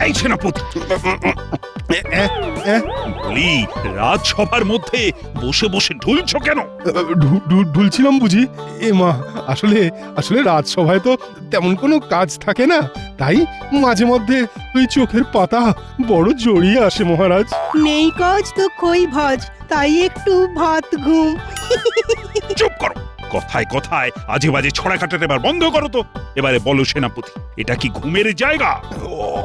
এই সেনাপতি, বলি রাজসভার মধ্যে বসে বসে ঢুলছ কেন? ঢুলছিলাম বুঝি। এ মা, আসলে আসলে রাজসভায় তো তেমন কোনো কাজ থাকে না, তাই মাঝে মধ্যে ওই চোখের পাতা বড় জড়িয়ে আসে মহারাজ। নেই কাজ তো কই ভাজ, তাই একটু ভাত ঘুম। চুপ করো, কথায় কথায় আজে বাজে ছড়া কাটাতে এবার বন্ধ করো তো। এবারে বলো সেনাপতি, এটা কি ঘুমের জায়গা?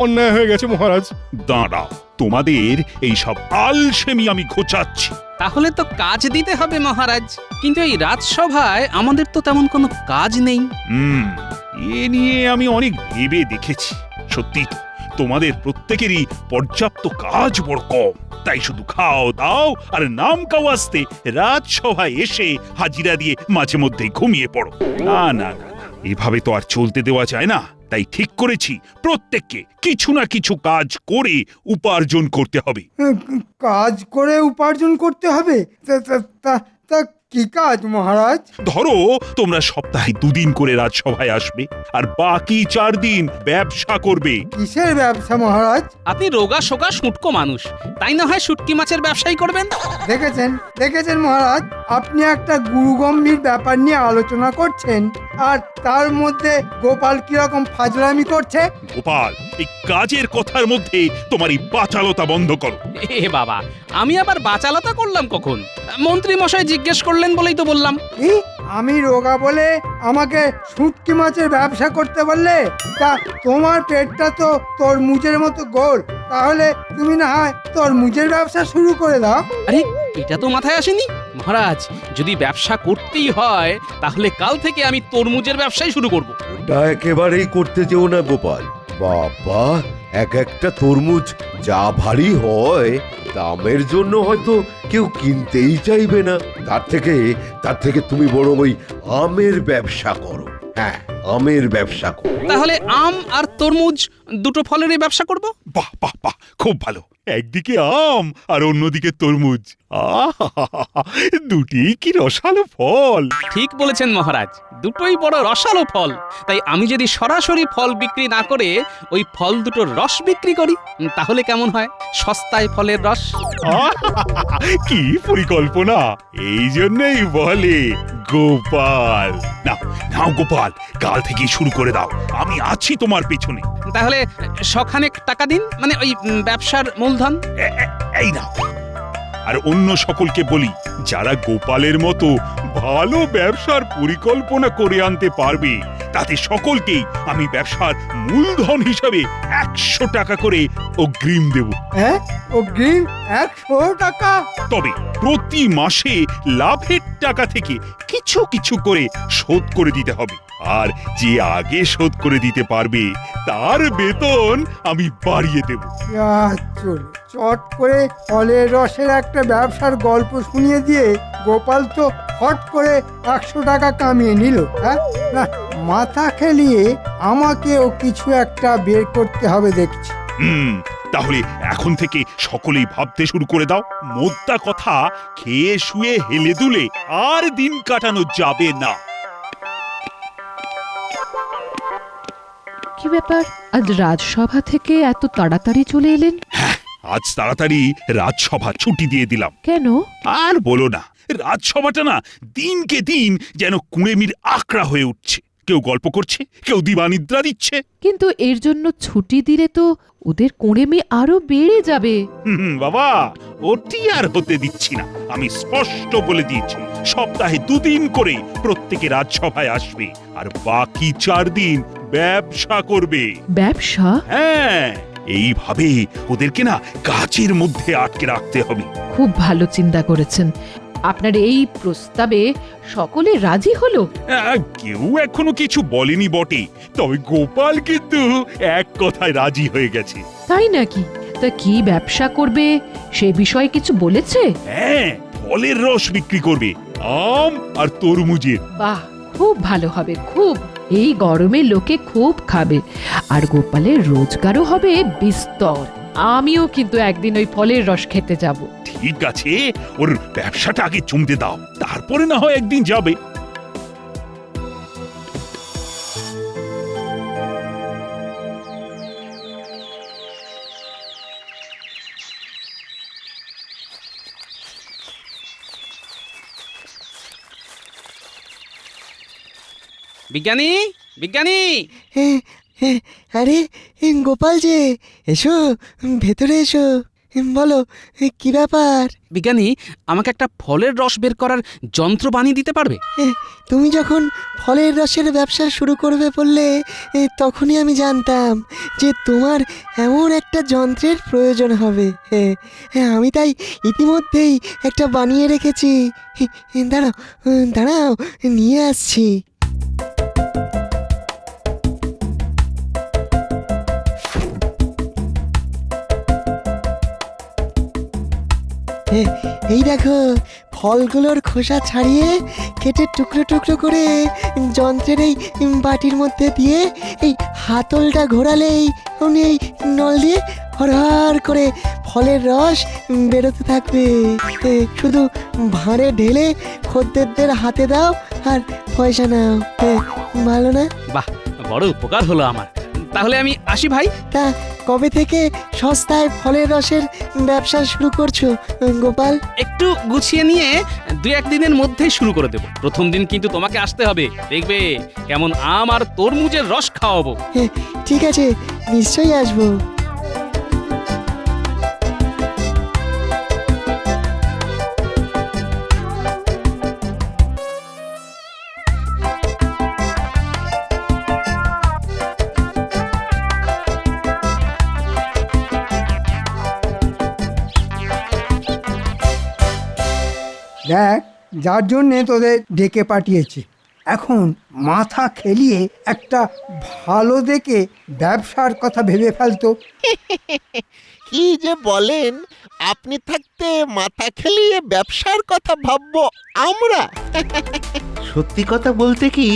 অন্যায় হয়ে গেছে মহারাজ। দাঁড়াও, তোমাদের এই সব আলসেমি আমি ঘোচাচ্ছি। তাহলে তো কাজ দিতে হবে মহারাজ, কিন্তু এই রাজসভায় আমাদের তো তেমন কোনো কাজ নেই। এ নিয়ে আমি অনেক ভেবে দেখেছি। সত্যি তো, তোমাদের প্রত্যেকেরই পর্যাপ্ত কাজ বড় কম, তাই শুধু খাও দাও আর নাম কাওয়াজতে রাজসভায় এসে হাজিরা দিয়ে মাঝে মধ্যে ঘুমিয়ে পড়ো। না না না, এভাবে তো আর চলতে দেওয়া যায় না। তাই ঠিক করেছি, প্রত্যেককে কিছু না কিছু কাজ করে উপার্জন করতে হবে। কাজ করে উপার্জন করতে হবে? তা কি কাজ মহারাজ? ধরো, তোমরা সপ্তাহে 2 দিন করে রাজসভায় আসবে আর বাকি 4 দিন ব্যবসা করবে। কিসের ব্যবসা মহারাজ? আপনি রোগা শোকা শুটকো মানুষ, তাই না হয় শুটকি মাছের ব্যবসাই করবেন। দেখেছেন মহারাজ, আপনি একটা গুরুগম্ভীর ব্যাপার নিয়ে আলোচনা করছেন, আর তার মধ্যে গোপাল কিরকম ফাজলামি করছে। গোপাল, এই কাজের কথার মধ্যে তোমার এই বাচালতা বন্ধ করো। এ বাবা, আমি আবার বাচালতা করলাম কখন? মন্ত্রী মশাই জিজ্ঞেস করলেন বলেই তো বললাম। কি? আমি রোগা বলে আমাকে শুটকি মাছের ব্যবসা করতে বললে? তা তোমার পেটটা তো তরমুজের মতো গোল, তাহলে তুমি না হয় তরমুজের ব্যবসা শুরু করে দাও। আরে, এটা তো মাথায় আসেনি মহারাজ। যদি ব্যবসা করতেই হয় তাহলে কাল থেকে আমি তরমুজের ব্যবসাই শুরু করব। ওটা একেবারেই করতে যেও না গোপাল। বাবা, এক একটা তরমুজ যা ভারী হয়, দামের জন্য হয়তো কেউ কিনতেই চাইবে না। তার থেকে তুমি বরং ওই আমের ব্যবসা করো। হ্যাঁ, আমের ব্যবসা করো। তাহলে আম আর তরমুজ দুটো ফলেরই ব্যবসা করব। বাহ বাহ বাহ, খুব ভালো। একদিকে আম আর অন্যদিকে তরমুজ, দুটি কি রসালো ফল। ঠিক বলেছেন মহারাজ, দুটোই বড় রসালো ফল। তাই আমি যদি সরাসরি ফল বিক্রি না করে ওই ফল দুটোর রস বিক্রি করি, তাহলে কেমন হয়? সস্তায় ফলের রস। কি পরিকল্পনা! এই জন্যই বলে গোপাল। নাও গোপাল, কাল থেকে শুরু করে দাও, আমি আছি তোমার পেছনে। তাহলে সখানেক টাকা দিন, মানে ওই ব্যবসার মূলধন। এই নাও। আর অন্য সকলকে বলি, যারা গোপালের মতো ভালো ব্যবসার পরিকল্পনা করে আনতে পারবে, তাতে সকলকেই আমি ব্যবসার মূলধন হিসাবে 100 টাকা করে অগ্রিম দেব। হ্যাঁ, অগ্রিম 100 টাকা? তবে প্রতি মাসে লাভের টাকা থেকে কিছু কিছু করে শোধ করে দিতে হবে। আর যে আগে শোধ করে দিতে পারবে, তার বেতন আমি বাড়িয়ে দেব। চট করে ফলের রসের একটা ব্যবসার গল্প শুনিয়ে দিয়ে গোপাল তো হট করে 100 টাকা কামিয়ে নিল। হ্যাঁ, না, মাথা খেলিয়ে আমাকেও কিছু একটা বের করতে হবে দেখছি। তাহলে এখন থেকে সকলেই ভাবতে শুরু করে দাও। মোদ্দা কথা, খেয়ে শুয়ে হেলে দুলে আর দিন কাটানো যাবে না। কি ব্যাপার, আজ রাজসভা থেকে এত তাড়াতাড়ি চলে এলেন? আজ তাড়াতাড়ি রাজসভা ছুটি দিয়ে দিলাম। কেন? আর বলো না, রাজসভাটা না দিনকে দিন যেন কুঁড়েমির আকড়া হয়ে উঠছে। কেউ গল্প করছে, কেউ দিবানিদ্রা দিচ্ছে। কিন্তু এর জন্য ছুটি দিলে তো ওদের কোঁড়েমি আরো বেড়ে যাবে। বাবা, ওটি আর হতে দিচ্ছি না। আমি স্পষ্ট বলে দিয়েছি, সপ্তাহে 2 দিন করে প্রত্যেকে রাজসভায় আসবে আর বাকি 4 দিন ব্যবসা করবে। ব্যবসা? হ্যাঁ, এইভাবে ওদেরকে না কাজের মধ্যে আটকে রাখতে হবে। খুব ভালো চিন্তা করেছেন। আপনার এই প্রস্তাবে সকলে রাজি হলো? কেউ এখনো কিছু বলেনি বটে, তবে গোপাল কিন্তু এক কথায় রাজি হয়ে গেছে। তাই নাকি? তা কি ব্যবসা করবে সে বিষয়ে কিছু বলেছে? হ্যাঁ, ফলের রস বিক্রি করবে, আম আর তরমুজের। বাহ, খুব ভালো হবে, খুব। এই গরমে লোকে খুব খাবে, আর গোপালের রোজগারও হবে বিস্তর। আমিও কিন্তু একদিন ওই ফলের রস খেতে যাব। ঠিক আছে, ওর ব্যবসাটা আগে জমতে দাও, তারপরে না হয় একদিন যাবে। বিজ্ঞানী, বিজ্ঞানী! আরে গোপাল যে, এসো ভেতরে এসো। বলো কি ব্যাপার? বিজ্ঞানী, আমাকে একটা ফলের রস বের করার যন্ত্র বানিয়ে দিতে পারবে? তুমি যখন ফলের রসের ব্যবসা শুরু করবে বললে তখনই আমি জানতাম যে তোমার এমন একটা যন্ত্রের প্রয়োজন হবে। আমি তাই ইতিমধ্যেই একটা বানিয়ে রেখেছি। দাঁড়াও দাঁড়াও, নিয়ে আসছি। এই দেখো, ফলগুলোর খোসা ছাড়িয়ে কেটে টুকরো টুকরো করে যন্ত্রের এই বাটির মধ্যে দিয়ে এই হাতলটা ঘোরালেই অমনি এই নল দিয়ে হরহর করে ফলের রস বেরোতে থাকবে। শুধু ভাঁড়ে ঢেলে খদ্দেরদের হাতে দাও আর পয়সা নাও। ভালো না? বাহ, বড় উপকার হলো আমার। তাহলে আমি আসি ভাই। তা কবে থেকে সস্তায় ফলের রসের ব্যবসা শুরু করছো গোপাল? একটু গুছিয়ে নিয়ে 2-1 দিনের মধ্যেই শুরু করে দেব। প্রথম দিন কিন্তু তোমাকে আসতে হবে, দেখবে কেমন আম আর তরমুজের রস খাওয়াবো। ঠিক আছে, নিশ্চয়ই আসবো। দেখ, যার জন্যে তোদের ডেকে পাঠিয়েছি, এখন মাথা খেলিয়ে একটা ভালো দেখে ব্যবসার কথা ভেবে ফেলতো। কি যে বলেন, আপনি থাকতে মাথা খেলিয়ে ব্যবসার কথা ভাববো আমরা? সত্যি কথা বলতে কি,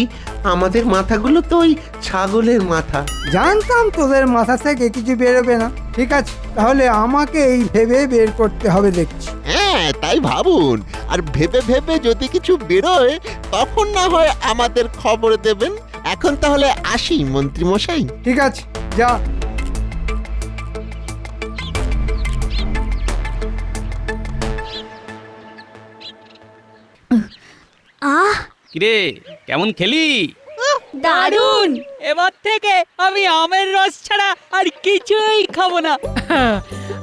আমাদের মাথাগুলো তো ওই ছাগলের মাথা। জানতাম তোদের মাথা থেকে কিছু বেরোবে না। ঠিক আছে, তাহলে আমাকে এই ভেবে বের করতে হবে দেখছি। হ্যাঁ, তাই ভাবুন, আর ভেবে ভেবে যদি কিছু বেরোয় তখন না হয় আমাদের খবর দেবেন। এখন তাহলে আসি মন্ত্রী মশাই। ঠিক আছে, যা। কিরে, কেমন খেলি? দারুণ! এবার থেকে আমি আমের রস ছাড়া আর কিছুই খাবো না।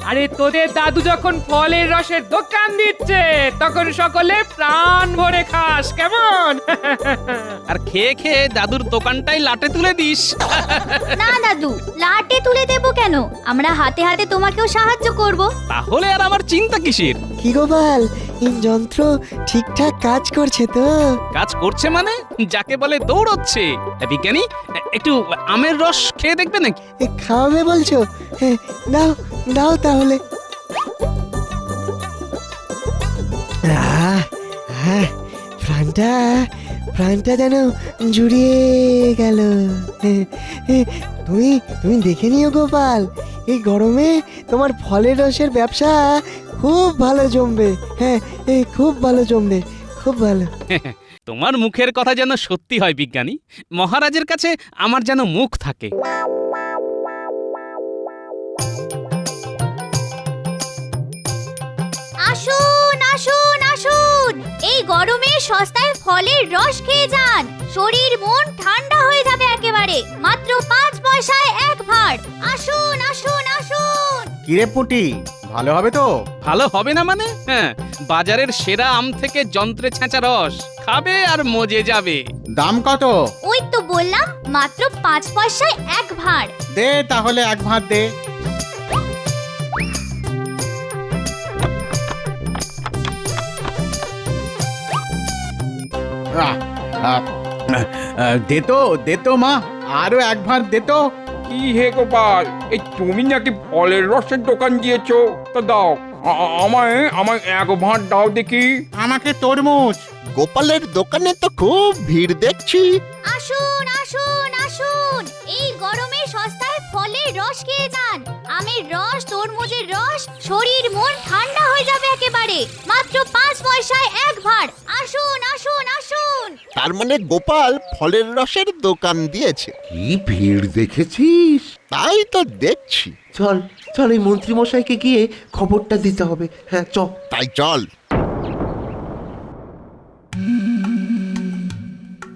আরে তোদের দাদু যখন ফলের রসের দোকান দিচ্ছে তখন সকলে প্রাণ ভরে খাস, কেমন? আর খেয়ে খেয়ে দাদুর দোকানটাই লাটে তুলে দিস। না দাদু, লাটে তুলে দেবো কেন? আমরা হাতে হাতে তোমাকেও সাহায্য করব। তাহলে আর আমার চিন্তা কিসের? কি গোপাল, এই যন্ত্র ঠিকঠাক কাজ করছে তো? কাজ করছে মানে যাকে বলে দৌড়চ্ছে। বিজ্ঞানী, একটু আমের রস খেয়ে দেখবে নাকি? খাওয়াবে বলছো? দাও দাও তাহলে। প্রাণটা প্রাণটা যেন জুড়িয়ে গেল। তুমি তুমি দেখে নিও গোপাল, এই গরমে তোমার ফলের রসের ব্যবসা খুব ভালো জমবে। হ্যাঁ, খুব ভালো জমবে, খুব ভালো। তোমার মুখের কথা যেন সত্যি হয় বিজ্ঞানী। মহারাজের কাছে আমার যেন মুখ থাকে। আসুন আসুন আসুন, এই গরমে সস্তায় ফলের রস খেয়ে যান। শরীর মন ঠান্ডা হয়ে যাবে একেবারে। মাত্র 5 পয়সায় 1 ভাঁড়। আসুন আসুন আসুন। কিরে পুটি, ভালো হবে তো? ভালো হবে না মানে? হ্যাঁ, বাজারের সেরা আম থেকে যন্ত্রে ছেঁচা রস খাবে আর মজে যাবে। দাম কত? ওই তো বললাম, মাত্র 5 পয়সায় 1 ভাঁড়। দে তাহলে 1 ভাঁড় দে। দে তো মা, আরো 1 ভাঁড় দে তো। কি হে গোপাল, এই তুমি নাকি ফলের রসের দোকান দিয়েছো? তো দাও, আমায় আমায় 1 ভাঁড় দাও দেখি। আমাকে তরমুজ। গোপালের দোকানে তো খুব ভিড় দেখছি। আসুন আসুন আসুন, এই গরমে সস্তায় ফলের রস খেয়ে যান। আমের রস, তরমুজের রস, শরীর মন ঠান্ডা হয়ে যাবে একেবারে। মাত্র 5 পয়সায় 1 ভাঁড়। আসুন আসুন আসুন। তার মানে গোপাল ফলের রসের দোকান দিয়েছে। কি ভিড় দেখেছিস? তাই তো দেখছি। চল চল, এই মন্ত্রী মশাইকে গিয়ে খবরটা দিতে হবে। হ্যাঁ চল। তাই চল।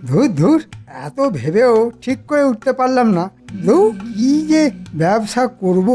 ধুর ধুর, এত ভেবেও ঠিক করে উঠতে পারলাম না। কি যে ব্যবসা করব।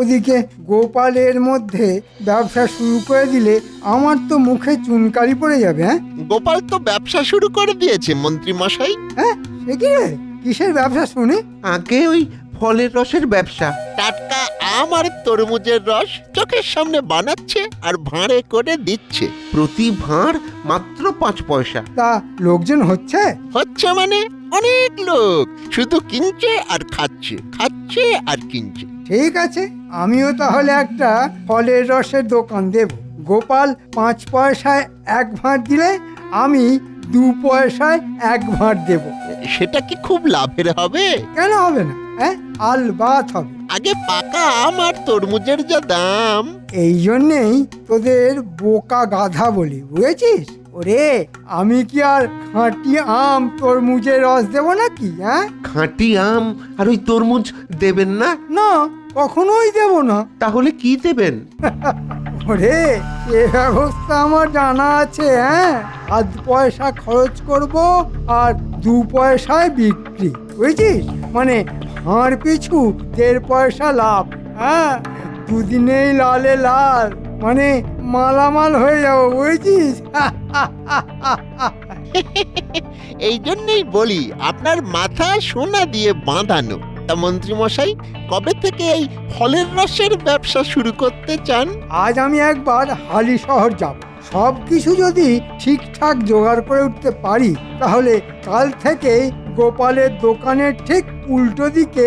ওদিকে গোপালের মধ্যে ব্যবসা শুরু করে দিলে আমার তো মুখে চুনকালি পড়ে যাবে। হ্যাঁ গোপাল তো ব্যবসা শুরু করে দিয়েছে মন্ত্রী মশাই। হ্যাঁ, সে কি রে? কিসের ব্যবসা শুনি? আগে ওই ফলের রসের ব্যবসা। টাটকা আম আর তরমুজের রস চোখের সামনে বানাচ্ছে আর ভাঁড়ে করে দিচ্ছে। প্রতি ভাঁড় মাত্র 5 পয়সা। তা লোকজন হচ্ছে? হচ্ছে মানে অনেক লোক শুধু কিনছে আর খাচ্ছে, খাচ্ছে আর কিনছে। ঠিক আছে, আমিও তাহলে একটা ফলের রসের দোকান দেব। গোপাল 5 পয়সায় 1 ভাঁড় দিলে আমি 2 পয়সায় 1 ভাঁড় দেব। সেটা কি খুব লাভের হবে? কেন হবে না? হ্যাঁ, আলবাত হবে। আগে পাকা আম আর তরমুজের যা দাম। এই জন্যেই তোদের বোকা গাধা বলি, বুঝেছিস? ওরে, আমি কি আর খাঁটি আম তরমুজের রস দেব নাকি? হ্যাঁ, খাঁটি আম আর ওই তরমুজ দেবেন না? না, কখনোই দেব না। তাহলে কি দেবেন? ওরে, এ ব্যবস্থা আমার জানা আছে। হ্যাঁ, 5 পয়সা খরচ করব আর 2 পয়সায় বিক্রি, বুঝেছিস? মানে ভাঁড় পিছু 1.5 পয়সা লাভ। হ্যাঁ, দুদিনেই লালে লাল, মানে মালামাল হয়ে যাবো, বুঝেছিস? এই জন্যই বলি আপনার মাথা সোনা দিয়ে বাঁধানো। তা মন্ত্রী মশাই, কবে থেকে এই ফলের রসের ব্যবসা শুরু করতে চান? আজ আমি একবার হালি শহর যাব। সব কিছু যদি ঠিকঠাক জোগাড় করে উঠতে পারি তাহলে কাল থেকে গোপালের দোকানের ঠিক উল্টো দিকে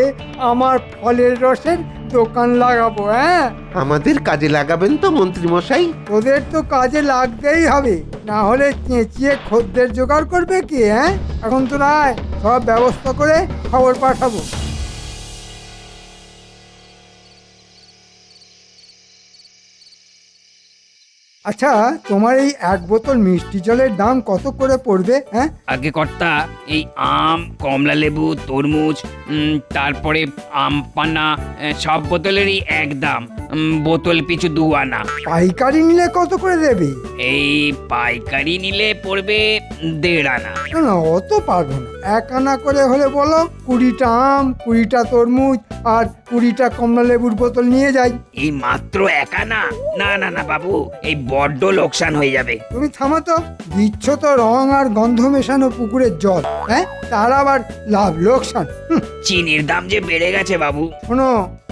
আমার ফলের রসের দোকান লাগাবো। হ্যাঁ, আমাদের কাজে লাগাবেন তো মন্ত্রী মশাই? তোদের তো কাজে লাগতেই হবে, না হলে চেঁচিয়ে খদ্দের জোগাড় করবে কি? হ্যাঁ, এখন তো নয়, সব ব্যবস্থা করে খবর পাঠাবো। আচ্ছা, তোমার এই 1 বোতল মিষ্টি জলের দাম কত করে পড়বে? হ্যাঁ, আগে কর্তা, এই আম, কমলা লেবু, তরমুজ, তারপরে আম পানা, সব বোতলেরই এক দাম। বোতল পিছু 2 আনা। পাইকারি নিলে কত করে দেবে? এই পাইকারি নিলে পড়বে 1.5 আনা। না না, অত পারবো না। 1 আনা করে হলে বলো, 20টা আম, 20টা তরমুজ আর 20টা কমলা লেবুর বোতল নিয়ে যাই। এই মাত্র 1 আনা? না না না বাবু, এই বড্ড লোকসান হয়ে যাবে। তুমি থামো তো, দিচ্ছ তো রং আর গন্ধ মেশানো পুকুরের জল। হ্যাঁ, তার আবার লাভ লোকসান? চিনির দাম যে বেড়ে গেছে বাবু। শোনো,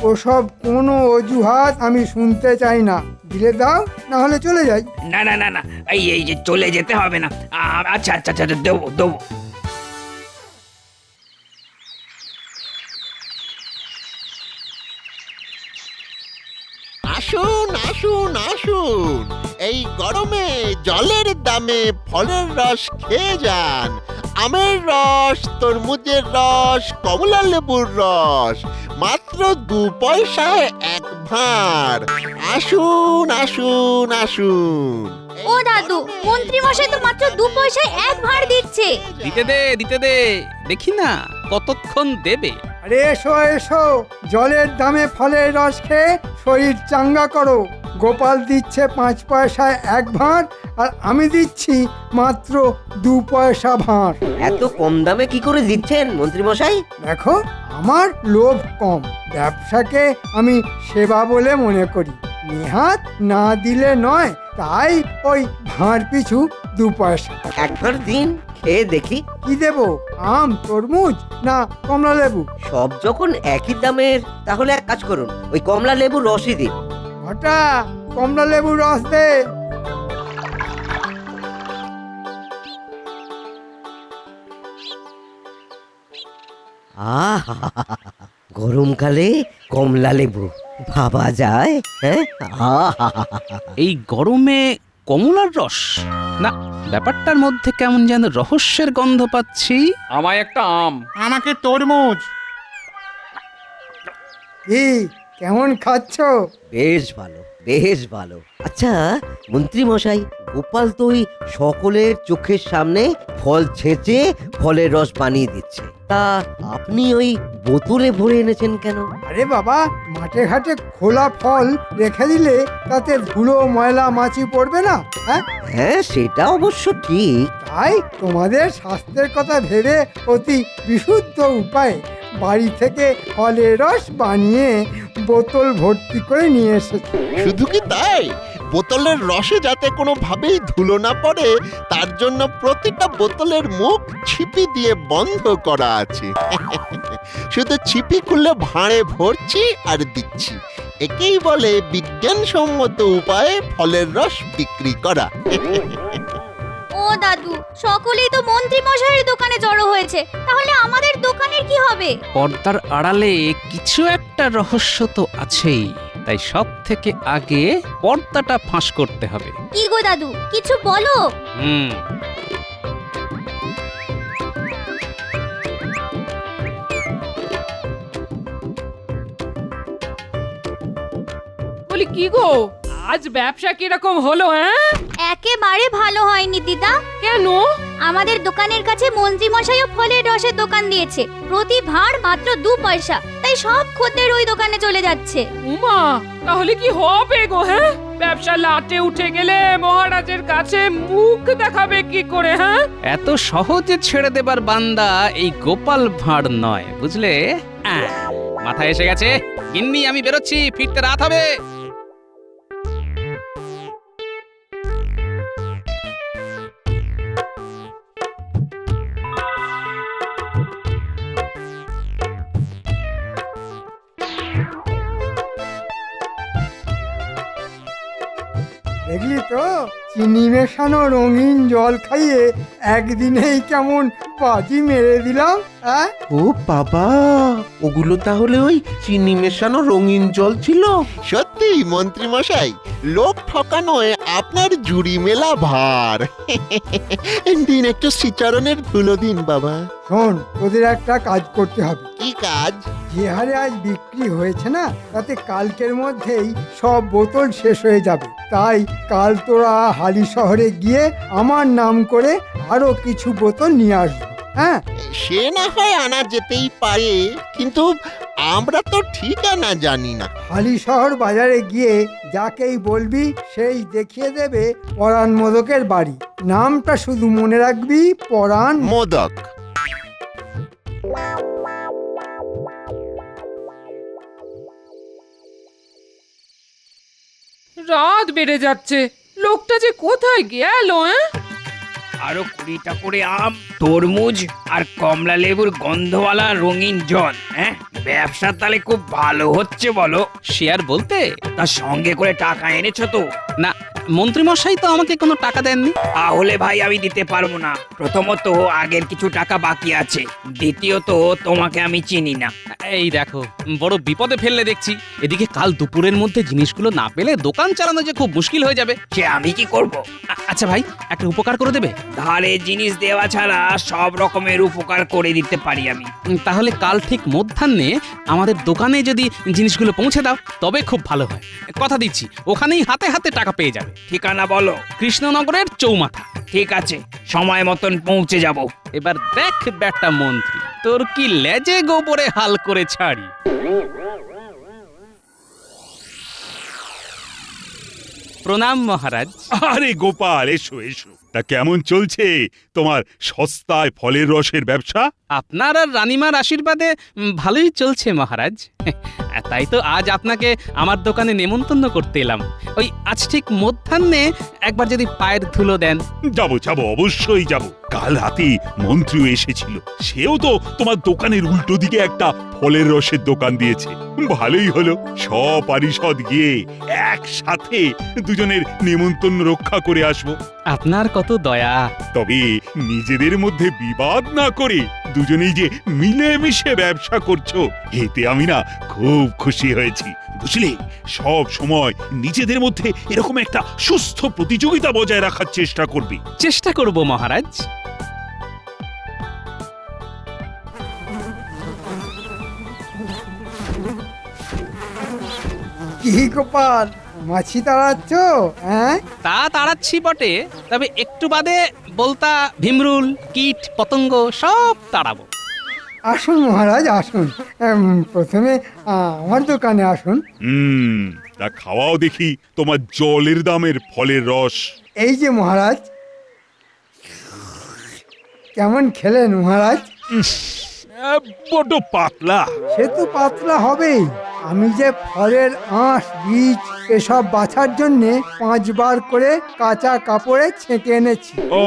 ওসব কোনো অজুহাত আমি শুনতে চাই না। দিলে দাও, না হলে চলে যাই। না না না না, এই যে চলে যেতে হবে না। আচ্ছা আচ্ছা আচ্ছা, দেবো দেবো। আসুন আসুন আসুন, এই গরমে জলের দামে ফলের রস খেয়ে যান। আমের রস, তরমুজের রস, কমলা লেবুর রস মাত্র 2 পয়সায় 1 ভাঁড়। আসুন আসুন আসুন। ও দাদু, মন্ত্রী মশাই তো মাত্র 2 পয়সায় 1 ভাঁড় দিচ্ছে। দিতে দে, দেখি না কতক্ষণ দেবে। আরে এসো এসো, জলের দামে ফলের রস খেয়ে শরীর চাঙ্গা করো। গোপাল দিচ্ছে 5 পয়সায় 1 ভাঁড় আর আমি দিচ্ছি মাত্র 2 পয়সা ভাঁড়। এত কম দামে কি করে দিচ্ছেন মন্ত্রী মশাই? দেখো, আমার লোভ কম, ব্যবসাকে আমি সেবা বলে মনে করি। নেহাত না দিলে নয়, তাই ওই ভাঁড় পিছু 2 পয়সা। 1 ভাঁড় দিন, খেয়ে দেখি। কি দেবো, আম, তরমুজ না কমলা লেবু? সব যখন একই দামের, তাহলে এক কাজ করুন, ওই কমলা লেবুর রসই দিন। ওটা কমলা লেবুর রস দে। আহা, গরমকালে কমলা লেবু ভাবা যায়? হ্যাঁ, এই গরমে কমলার রস? না, ব্যাপারটার মধ্যে কেমন যেন রহস্যের গন্ধ পাচ্ছি। আমায় একটা আম। আমাকে তরমুজ। কি, কেমন খাচ্ছ? বেশ ভালো, বেশ ভালো। আচ্ছা মন্ত্রী মশাই, গোপাল তো ওই সকলের চোখের সামনে ফল ছেঁচে ফলের রস বানিয়ে দিচ্ছে, তা আপনি ওই বোতলে ভরে এনেছেন কেন? আরে বাবা, মাঠে ঘাটে খোলা ফল রেখে দিলে তাতে ধুলো ময়লা মাছি পড়বে না? হ্যাঁ সেটা অবশ্য ঠিক। তাই তোমাদের স্বাস্থ্যের কথা ভেবে অতি বিশুদ্ধ উপায়ে বাড়ি থেকে ফলের রস বানিয়ে বোতল ভর্তি করে নিয়ে এসেছি। শুধু কি তাই, বোতলের রসে যাতে কোনোভাবেই ধুলো না পড়ে তার জন্য প্রতিটা বোতলের মুখ ছিপি দিয়ে বন্ধ করা আছে। শুধু ছিপি খুললে ভাঁড়ে ভরছি আর দিচ্ছি। একেই বলে বিজ্ঞানসম্মত উপায়ে ফলের রস বিক্রি করা। ও দাদু, সকলেই তো মন্ত্রী মশাইয়ের দোকানে জড়ো হয়েছে, তাহলে আমাদের দোকানের কি হবে? পর্দার আড়ালে কিছু একটা রহস্য তো আছেই, তাই সব থেকে আগে পর্দাটা ফাঁস করতে হবে। কি গো দাদু, কিছু বলো। বলি কি গো, আজ ব্যবসা কিরকম হলো? একেবারে ভালো হয়নি দিদা। কেন? আমাদের দোকানের কাছে মন্ত্রী মশাইও ফলের রসের দোকান দিয়েছে, প্রতি ভাঁড় মাত্র 2 পয়সা, তাই সব খদ্দের ওই দোকানে চলে যাচ্ছে। উমা, তাহলে কি হবে গো? ব্যবসা লাটে উঠে গেলে মহারাজের কাছে মুখ দেখাবে কি করে? এত সহজে ছেড়ে দেবার বান্দা এই গোপাল ভাঁড় নয়, বুঝলে? মাথায় এসে গেছে। গিন্নি, আমি বেরোচ্ছি, ফিরতে রাত হবে। দেখলি তো, চিনি মেশানো রঙিন জল খাইয়ে একদিনেই কেমন বাজি মেরে দিলাম। ও বাবা, ওগুলো তাহলে ওই চিনি মেশানো রঙিন জল ছিল? সত্যি মন্ত্রী মশাই, লোক ঠকানোয় আপনার জুড়ি মেলা ভার। দিন একটু শ্রীচরণের ধুলো দিন বাবা। শোন, তোদের একটা কাজ করতে হবে। কি কাজ? যে হারে আজ বিক্রি হয়েছে না, তাতে কালকের মধ্যেই সব বোতল শেষ হয়ে যাবে। তাই কাল তোরা হালি শহরে গিয়ে আমার নাম করে আরো কিছু বোতল নিয়ে আসবে। সে না হয় আনা যেতেই পারে, কিন্তু আমরা তো ঠিকানা জানি না। হালি শহর বাজারে গিয়ে যাকেই বলবি সেই দেখিয়ে দেবে পরাণ মোদকের বাড়ি। নামটা শুধু মনে রাখবি, পরাণ মোদক। রাত বেড়ে যাচ্ছে, লোকটা যে কোথায় গেল? আরো 20টা করে আম, তরমুজ আর কমলা লেবুর গন্ধওয়ালা রঙিন জল। ব্যবসা তাহলে খুব ভালো হচ্ছে বলো। শেয়ার বলতে তার সঙ্গে করে টাকা এনেছো তো? না, মন্ত্রী মশাই তো আমাকে কোনো টাকা দেননি। তাহলে ভাই আমি দিতে পারবো না। প্রথমত আগের কিছু টাকা বাকি আছে, দ্বিতীয়ত তোমাকে আমি চিনি না। এই দেখো, বড় বিপদে ফেললে দেখছি। এদিকে কাল দুপুরের মধ্যে জিনিসগুলো না পেলে দোকান চালানো যে খুব মুশকিল হয়ে যাবে। সে আমি কি করব? আচ্ছা ভাই, একটা উপকার করে দেবে? ধারে জিনিস দেওয়া ছাড়া সব রকমের উপকার করে দিতে পারি আমি। তাহলে কাল ঠিক মধ্যাহ্নে আমাদের দোকানে যদি জিনিসগুলো পৌঁছে দাও তবে খুব ভালো হয়। কথা দিচ্ছি, ওখানেই হাতে হাতে টাকা পেয়ে যাবে। ঠিকানা বলো। কৃষ্ণনগরের চৌমাথা। ঠিক আছে, সময় মতন পৌঁছে যাব। এবার দেখ বেটা মন্ত্রী, তোর কি লেজে গোবরে হাল করে ছাড়ি। প্রণাম মহারাজ। আরে গোপাল, এসো এসো। তা কেমন চলছে তোমার সস্তায় ফলের রসের ব্যবসা? আপনার আর রানীমার আশীর্বাদে ভালোই চলছে মহারাজ। তাই তো আজ আপনাকে আমার দোকানে নেমন্তন্ন করতে এলাম। ওই আজ ঠিক মধ্যাহ্নে একবার যদি পায়ের ধুলো দেন। যাবো যাবো, অবশ্যই যাব। কাল রাতে মন্ত্রীও এসেছিল, সেও তো তোমার দোকানের উল্টো দিকে একটা ফলের রসের দোকান দিয়েছে। ভালোই হলো, সপারিষদ গিয়ে একসাথে দুজনের নেমন্তন্ন রক্ষা করে আসবো। আপনার কত দয়া। তবে নিজেদের মধ্যে বিবাদ না করে দুজনেই যে মিলেমিশে ব্যবসা করছো, এতে আমি না খুব খুশি হয়েছি। বুঝলে, সব সময় নিজেদের মধ্যে এরকম একটা সুস্থ প্রতিযোগিতা বজায় রাখার চেষ্টা করবে। চেষ্টা করব মহারাজ। কি গোপাল, মাছি তাড়াচ্ছ? হ্যাঁ, তা তাড়াচ্ছি বটে, তবে একটু বাদে বলতা ভিমরুল কীট পতঙ্গ সব তাড়াবো। আসুন মহারাজ আসুন। প্রথমে আমার দোকানে আসুন। তা খাওয়াও দেখি তোমার জলের দামের ফলের রস। এই যে মহারাজ, কেমন খেলেন মহারাজ? বড্ড পাতলা। সে তো পাতলা হবেই। আমি যে ফলের আঁশ বীজ এসব বাছার জন্যে 5 বার করে কাঁচা কাপড়ে ছেঁকে এনেছি। ও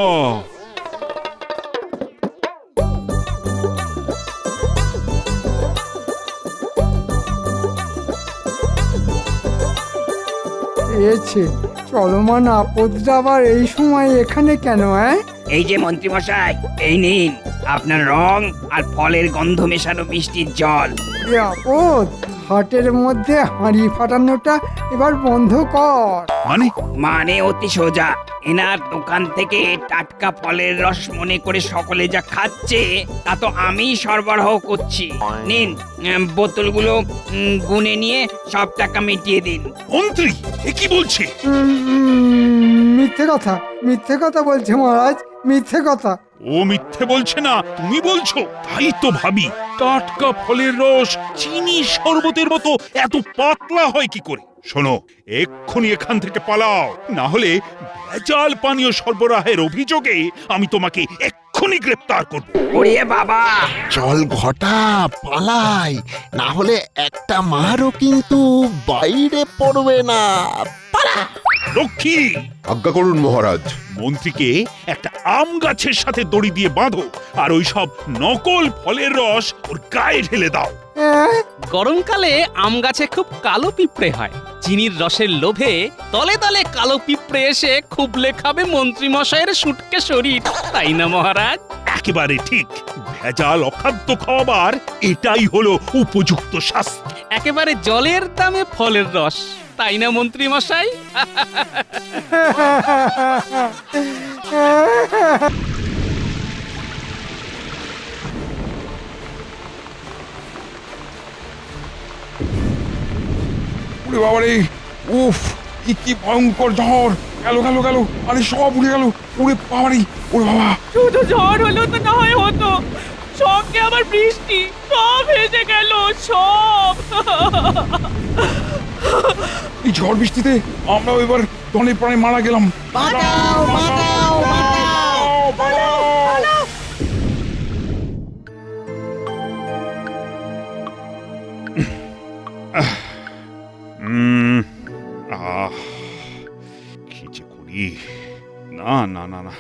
এছে চলমান আপদটা আবার এই সময় এখানে কেন? এই যে মন্ত্রীমশাই, এই নিন আপনার রং আর ফলের গন্ধ মেশানো মিষ্টির জল। এ আপদ, হাটের মধ্যে হাঁড়ি ফাটানোটা এবার বন্ধ কর। মানে অতি সোজা, এনার দোকান থেকে টাটকা ফলের রস মনে করে সকলে যা খাচ্ছে তা তো আমি সরবরাহ করছি। নিন বোতলগুলো গুনে নিয়ে সব টাকা মিটিয়ে দিন। মন্ত্রী এ কি বলছে? মিথ্যে কথা বলছে মহারাজ, মিথ্যে কথা। ও মিথ্যে বলছে না, তুমি বলছো। তাই তো ভাবি, টাটকা ফলের রস চিনি শরবতের মতো এত পাতলা হয় কি করে? শোনো, এক্ষুনি এখান থেকে পালাও, না হলে ভেজাল পানীয় সরবরাহের অভিযোগে আমি তোমাকে এক্ষুনি গ্রেফতার করব। ওরে বাবা, চল ঘটা পালাই, না হলে একটা মারও কিন্তু বাইরে পড়বে না। পালা। রক্ষী, আজ্ঞা করুন মহারাজ। মন্ত্রীকে একটা আম গাছের সাথে দড়ি দিয়ে বাঁধো, আর ওই সব নকল ফলের রস ওর গায়ে ঢেলে দাও। গরমকালে আম গাছে খুব কালো পিঁপড়ে হয়। চিনির রসের লোভে তলে তলে কালো পিঁপড়ে এসে খুবলে খাবে মন্ত্রী মশাইয়ের শুটকে শরীর, তাই না মহারাজ? একেবারে ঠিক। ভেজাল অখাদ্য খাওয়াবার এটাই হলো উপযুক্ত শাস্তি। একেবারে জলের দামে ফলের রস, তাই না মন্ত্রী মশাই? ওরে বাবারে, উফ, কি ভয়ঙ্কর ঝড়! গেল গেল গেল, আরে সব উড়ে গেল। ওরে বাবারে, ওরে বাবা! শুধু ঝড় হলো তো না হয় হতো, সঙ্গে আবার বৃষ্টি, সব ভেসে গেল সব। এই ঝড় বৃষ্টিতে আমরাও এবার ধনে প্রাণে মারা গেলাম। কি যে করি? না না না না,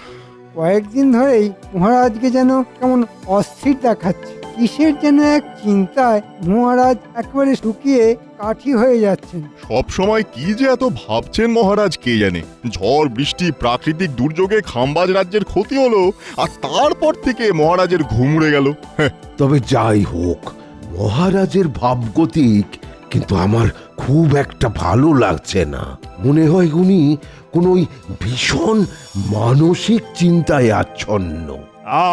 কয়েকদিন ধরেই মহারাজকে যেন কেমন অস্থির দেখাচ্ছে। কিসের যেন এক চিন্তায় মহারাজ একেবারে শুকিয়ে কাঠি হয়ে যাচ্ছেন। সব সময় কি যে এত ভাবছেন মহারাজ কে জানে। ঝড় বৃষ্টি প্রাকৃতিক দুর্যোগে খাম্বাজ রাজ্যের ক্ষতি হলো, আর তারপর থেকে মহারাজের ঘুম উড়ে গেল। তবে যাই হোক, মহারাজের ভাবগতিক কিন্তু আমার খুব একটা ভালো লাগছে না। মনে হয় উনি কোনো ভীষণ মানসিক চিন্তায় আচ্ছন্ন।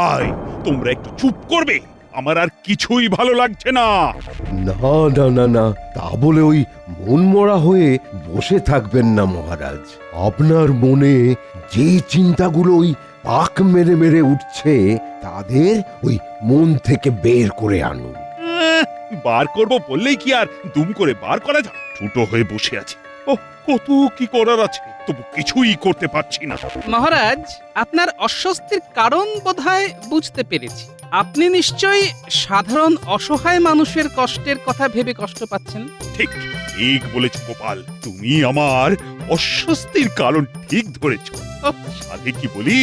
আয়, তোমরা একটু চুপ করবে? আমার আর কিছুই ভালো লাগছে না। না না না না, তা বলে ওই মনমরা হয়ে বসে থাকবেন না মহারাজ। আপনার মনে যে চিন্তাগুলো ওই পাক মেরে মেরে উঠছে তাদের ওই মন থেকে বের করে আনুন। বার করব বললেই কি আর দুম করে বার করা যায়? ছোট হয়ে বসে আছে। ও, কত কি করার আছে, তবু কিছুই করতে পারছি না। মহারাজ, আপনার অস্বস্তির কারণ বোধহয় বুঝতে পেরেছি। আপনি নিশ্চয়ই সাধারণ অসহায় মানুষের কষ্টের কথা ভেবে কষ্ট পাচ্ছেন। ঠিক ঠিক বলেছ গোপাল, তুমি আমার অস্বস্তির কারণ ঠিক ধরেছ। সাথে কি বলি,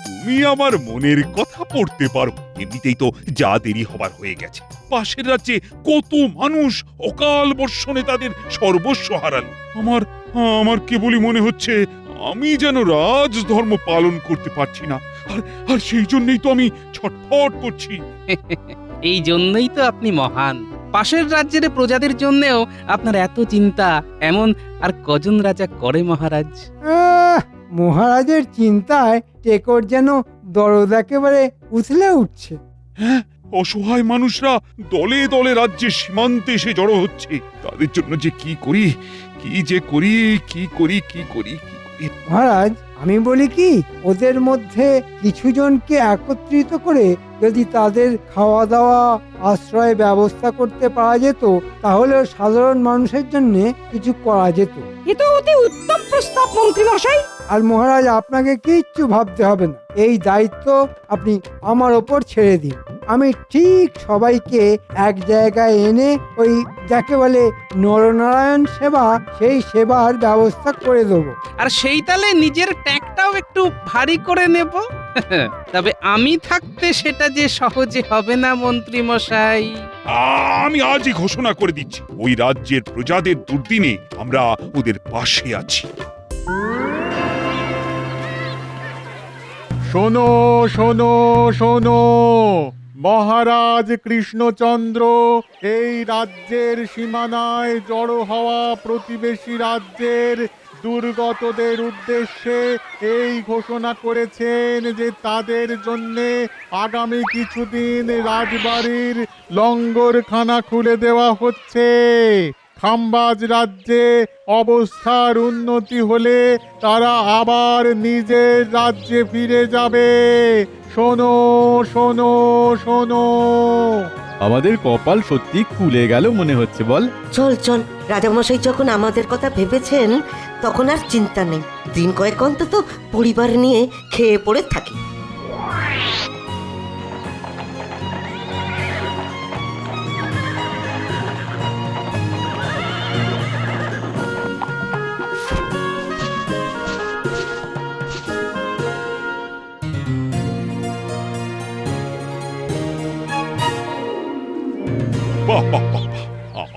তুমি আমার মনের কথা পড়তে পারো। এমনিতেই তো যা দেরি হবার হয়ে গেছে। পাশের রাজ্যে কত মানুষ অকাল বর্ষণে তাদের সর্বস্ব হারালো। আমার কেবলই মনে হচ্ছে আমি যেন রাজধর্ম পালন করতে পারছি না, আর সেই জন্যই তো আমি ছটফট করছি। এই জন্যই তো আপনি মহান। পাশের রাজ্যের প্রজাদের জন্যেও আপনার এত চিন্তা। এমন আর কজন রাজা করে মহারাজ? মহারাজের চিন্তায় টেকর যেন দরদ একেবারে উছলে উঠছে। অসহায় মানুষরা দলে দলে রাজ্যের সীমান্তে এসে জড়ো হচ্ছে। তাদের জন্য যে কি করি, কি করি। মহারাজ, আমি বলি কি, ওদের মধ্যে কিছু জনকে একত্রিত করে যদি তাদের খাওয়া দাওয়া আশ্রয় ব্যবস্থা করতে পারা যেত, তাহলে সাধারণ মানুষের জন্য কিছু করা যেত। এ তো অতি উত্তম প্রস্তাব মন্ত্রী মশাই। আর মহারাজ, আপনাকে কিচ্ছু ভাবতে হবে না, এই দায়িত্ব আপনি আমার ওপর ছেড়ে দিন। আমি ঠিক সবাইকে এক জায়গায় এনে ওই যাকে বলে নরনারায়ণ সেবা, সেই সেবার ব্যবস্থা করে দেবো। আর সেই তালে নিজের ট্যাগটাও একটু ভারী করে নেব। তবে আমি থাকতে সেটা যে সহজে হবে না মন্ত্রী মশাই। আমি আজই ঘোষণা করে দিচ্ছি, ওই রাজ্যের প্রজাদের দুর্দিনে আমরা ওদের পাশে আছি। শোনো শোনো শোনো, মহারাজ কৃষ্ণচন্দ্র এই রাজ্যের সীমানায় জড়ো হওয়া প্রতিবেশী রাজ্যের দুর্গতদের উদ্দেশ্যে এই ঘোষণা করেছেন যে তাদের জন্যে আগামী কিছুদিন রাজবাড়ির লঙ্গরখানা খুলে দেওয়া হচ্ছে। খাম্বাজ রাজ্যে অবস্থার উন্নতি হলে তারা আবার নিজের রাজ্যে ফিরে যাবে। শোনো শোনো শোনো। আমাদের কপাল সত্যি খুলে গেল মনে হচ্ছে, বল? চল চল, রাজামশাই যখন আমাদের কথা ভেবেছেন তখন আর চিন্তা নেই। দিন কয়েক অন্তত পরিবার নিয়ে খেয়ে পড়ে থাকি।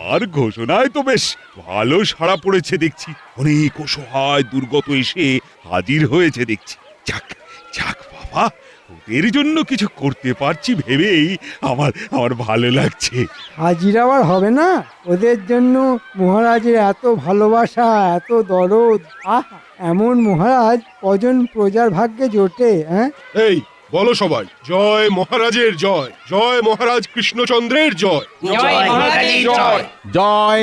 আমার ঘোষণায় তো বেশ ভালো সাড়া পড়েছে দেখছি। অনেক অসহায় দুর্গত এসে হাজির হয়েছে দেখছি। যাক যাক বাবা, ওদের জন্য কিছু করতে পারছি ভেবেই আমার ভালো লাগছে। হাজির আবার হবে না? ওদের জন্য মহারাজের এত ভালোবাসা, এত দরদ। এমন মহারাজ কজন প্রজার ভাগ্যে জোটে? এই বলো সবাই, জয় মহারাজের জয়, জয় মহারাজ কৃষ্ণচন্দ্রের জয়। জয় জয়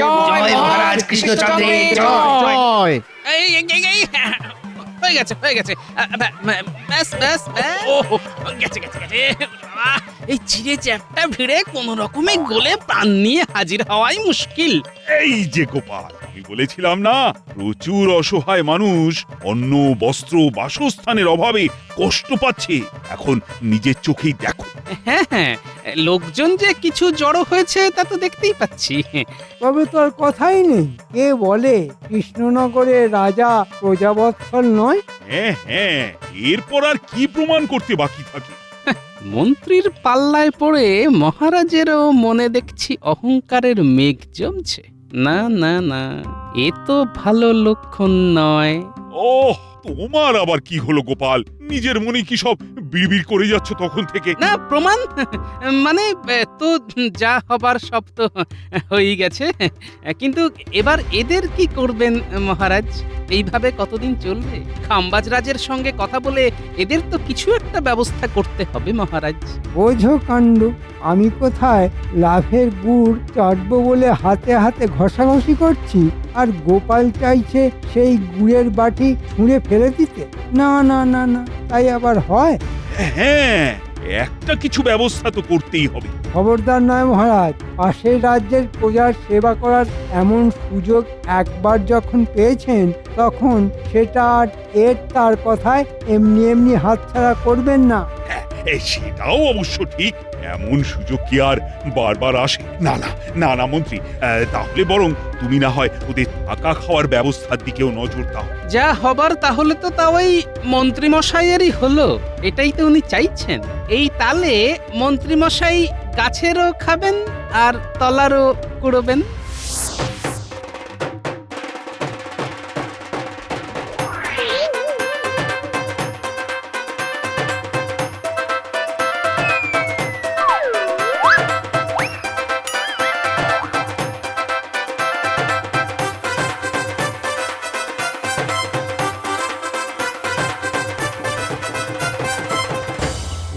মহারাজ কৃষ্ণচন্দ্রের জয়। হয়ে গেছে ব্যাস গেছে। এই চিড়ে চ্যাপটা ভিড়ে কোন রকমে গোলে প্রাণ নিয়ে হাজির হওয়াই মুশকিল। এই যে গোপাল, আমি বলেছিলাম না, প্রচুর অসহায় মানুষ অন্ন বস্ত্র বাসস্থানের অভাবে কষ্ট পাচ্ছে। এখন নিজের চোখেই দেখো। হ্যাঁ, লোকজন যে কিছু জড়ো হয়েছে তা তো দেখতেই পাচ্ছি। তবে তো আর কথাই নেই। কে বলে কৃষ্ণনগরের রাজা প্রজাবৎসল নয়? হ্যাঁ, এরপর আর কি প্রমাণ করতে বাকি থাকে? মন্ত্রীর পাল্লায় পড়ে মহারাজেরও মনে দেখছি অহংকারের মেঘ জমছে। না, এ তো ভালো লক্ষণ নয়। ওহ, তোমার আবার কি হলো গোপাল? নিজের মনে কি সব বিড়বিড় করে যাচ্ছ তখন থেকে? না, প্রমাণ মানে তো যা হবার সব তো হয়ে গেছে। কিন্তু এবার এদের কি করবেন মহারাজ? এইভাবে কতদিন চলবে? খাম্বাজ রাজের সঙ্গে কথা বলে এদের তো কিছু একটা ব্যবস্থা করতে হবে মহারাজ। বোঝো কাণ্ড, আমি কোথায় লাভের গুড় চাটবো বলে হাতে হাতে ঘষাঘষি করছি, আর গোপাল চাইছে সেই গুড়ের বাটি ছুঁড়ে ফেলে দিতে। না, তাই আবার হয়? হ্যাঁ, একটা কিছু ব্যবস্থা তো করতেই হবে। খবরদার নয় মহারাজ, পাশের রাজ্যের প্রজার সেবা করার এমন সুযোগ একবার যখন পেয়েছেন, তখন সেটা আর তার কথায় এমনি হাতছাড়া করবেন না। সেটাও অবশ্য ঠিক। এমন সুযোগ কি আর বারবার আসে? না মন্ত্রী, তাহলে বরং তুমি না হয় ওদের থাকা খাওয়ার ব্যবস্থার দিকেও নজর দাও। যা হবার তাহলে তো তাই মন্ত্রী মশাইয়েরই হলো। এটাই তো উনি চাইছেন। এই তালে মন্ত্রী মশাই গাছেরও খাবেন আর তলারও কুড়োবেন।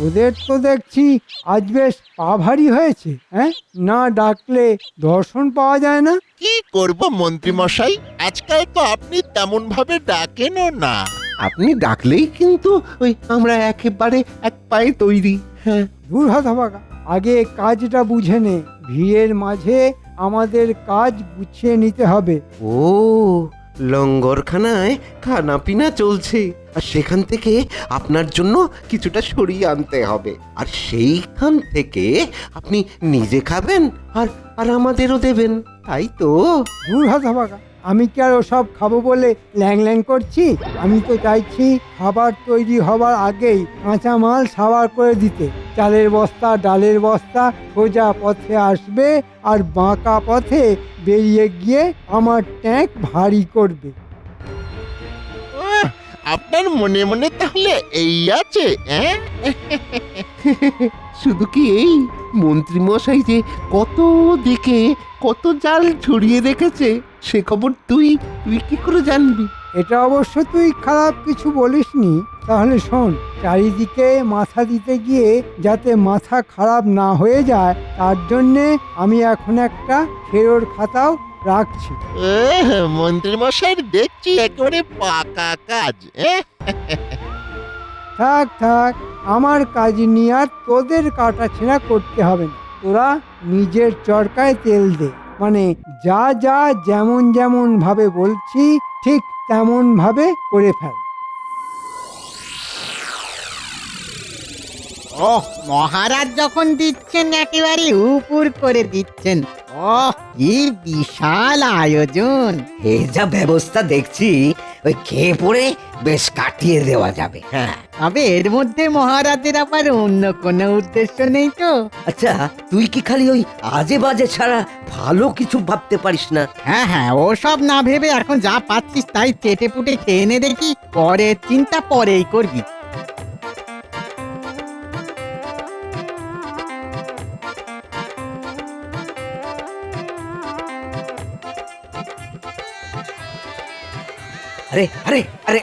ওদের তো দেখছি আজ বেশ পা ভারী হয়েছে, হ্যাঁ? না ডাকলে দর্শন পাওয়া যায় না। কি করব মন্ত্রী মশাই, আজকাল তো আপনি তেমন ভাবে ডাকেনও না। আপনি ডাকলেই কিন্তু ওই আমরা একেবারে এক পায়ে তৈরি। হ্যাঁ, দূর হতভাগা, আগে কাজটা বুঝে নে। ভিড়ের মাঝে আমাদের কাজ গুছিয়ে নিতে হবে। ও লঙ্গরখানায় খানা পিনা চলছে, আর সেখান থেকে আপনার জন্য কিছুটা সরিয়ে আনতে হবে, আর সেইখান থেকে আপনি নিজে খাবেন আর আর আমাদেরও দেবেন, তাই তো? দূর হতভাগা, আমি কি আর ওসব খাবো বলে ল্যাং ল্যাং করছি? আমি তো চাইছি খাবার তৈরি হবার আগেই কাঁচামাল সাবার করে দিতে। চালের বস্তা, ডালের বস্তা সোজা পথে আসবে আর বাঁকা পথে বেরিয়ে গিয়ে আমার ট্যাঙ্ক ভারী করবে। আপনার মনে মনে তাহলে এই আছে, হ্যাঁ? শুধু কি এই, মন্ত্রী মশাই যে কত দিকে কত জাল ছড়িয়ে রেখেছে সে খবর তুই কি করে জানবি? এটা অবশ্য তুই খারাপ কিছু বলিসনি। তাহলে শোন, চারিদিকে মাথা দিতে গিয়ে যাতে মাথা খারাপ না হয়ে যায় তার জন্যে আমি এখন একটা ফেরোর খাতাও রাখছি। মন্ত্রী মশাই দেখছি একেবারে পাকা কাজ। থাক থাক, আমার কাজ নিয়ে আর তোদের কাটাছেঁড়া করতে হবে না। তোরা নিজের চরকায় তেল দে, মানে যা যা যেমন যেমন ভাবে বলছি ঠিক তেমন ভাবে করে ফেল। ওহ, মহারাজ যখন দিচ্ছেন একেবারে উপর করে দিচ্ছেন। ওহ, কি বিশাল আয়োজন! এই যা ব্যবস্থা দেখছি, ওই খেয়ে পড়ে বেশ কাটিয়ে দেওয়া যাবে। হ্যাঁ, তবে এর মধ্যে মহারাজের আবার অন্য কোনো উদ্দেশ্য নেই তো? আচ্ছা, তুই কি খালি ওই আজে বাজে ছাড়া ভালো কিছু ভাবতে পারিস না? হ্যাঁ হ্যাঁ, ওসব না ভেবে এখন যা পাচ্ছিস তাই চেটে পুটে খেয়ে নে দেখি, পরের চিন্তা পরেই করবি। আরে আরে আরে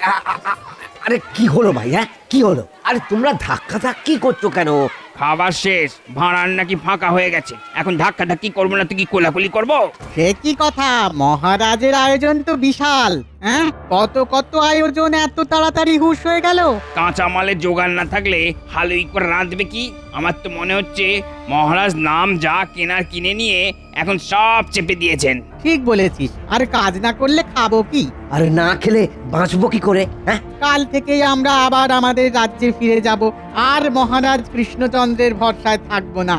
আরে কি হলো ভাই? হ্যাঁ, কি হলো? আরে তোমরা ধাক্কা ধাক্কি করছো কেন? খাবার শেষ, ভাঁড়ার নাকি ফাঁকা হয়ে গেছে, এখন ধাক্কা ধাক্কি করবো না, তুই কি কোলাকুলি করবো? সে কি কথা, মহারাজের আয়োজন তো বিশাল। হ্যাঁ, কত কত আয়োজন এত তাড়াতাড়ি হুঁশ হয়ে গেল। কাঁচা মালের জোগাড় না থাকলে হালুই করে রাঁধবে কি? আমার তো মনে হচ্ছে মহারাজ নাম যা কেনার কিনে নিয়ে এখন সব চেপে দিয়েছেন। ঠিক বলেছিস, আর কাজ না করলে খাবো কি? আরে না খেলে বাঁচবো কি করে? হ্যাঁ, কাল থেকেই আমরা আবার আমাদের রাজ্যে ফিরে যাব, আর মহারাজ কৃষ্ণচন্দ্রের ভরসায় থাকবো না।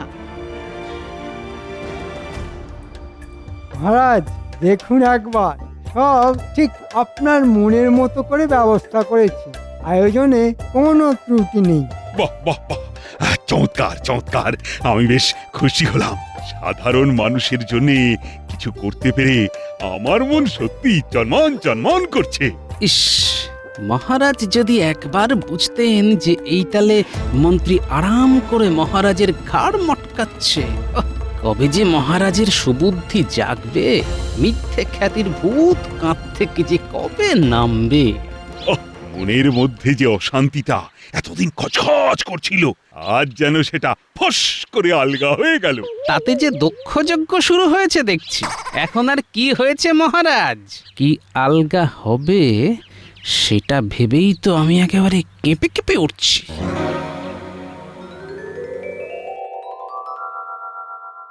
মহারাজ দেখুন একবার, সব ঠিক আপনার মনের মতো করে ব্যবস্থা করেছি। আয়োজনে কোনো ত্রুটি নেই। বাহ বাহ বাহ, চমৎকার চমৎকার, আমি বেশ খুশি হলাম। সাধারণ মানুষের জন্য কিছু করতে পেরে আমার মন সত্যি চনমন চনমন করছে। ইস, মহারাজ যদি একবার বুঝতেন যে এই তালে মন্ত্রী আরাম করে মহারাজের ঘাড় মটকাচ্ছে। কবে যে মহারাজের সুবুদ্ধি জাগবে, মিথ্যে খ্যাতির ভূত কাঁধ থেকে যে কবে নামবে। মনের মধ্যে যে অশান্তিটা এতদিন খচখচ করছিল, আজ যেন সেটা ফস করে আলগা হয়ে গেল। তাতে যে দক্ষযজ্ঞ শুরু হয়েছে দেখছি। এখন আর কি হয়েছে মহারাজ, কি আলগা হবে সেটা ভেবেই তো আমি একেবারে কেঁপে কেঁপে উঠছি।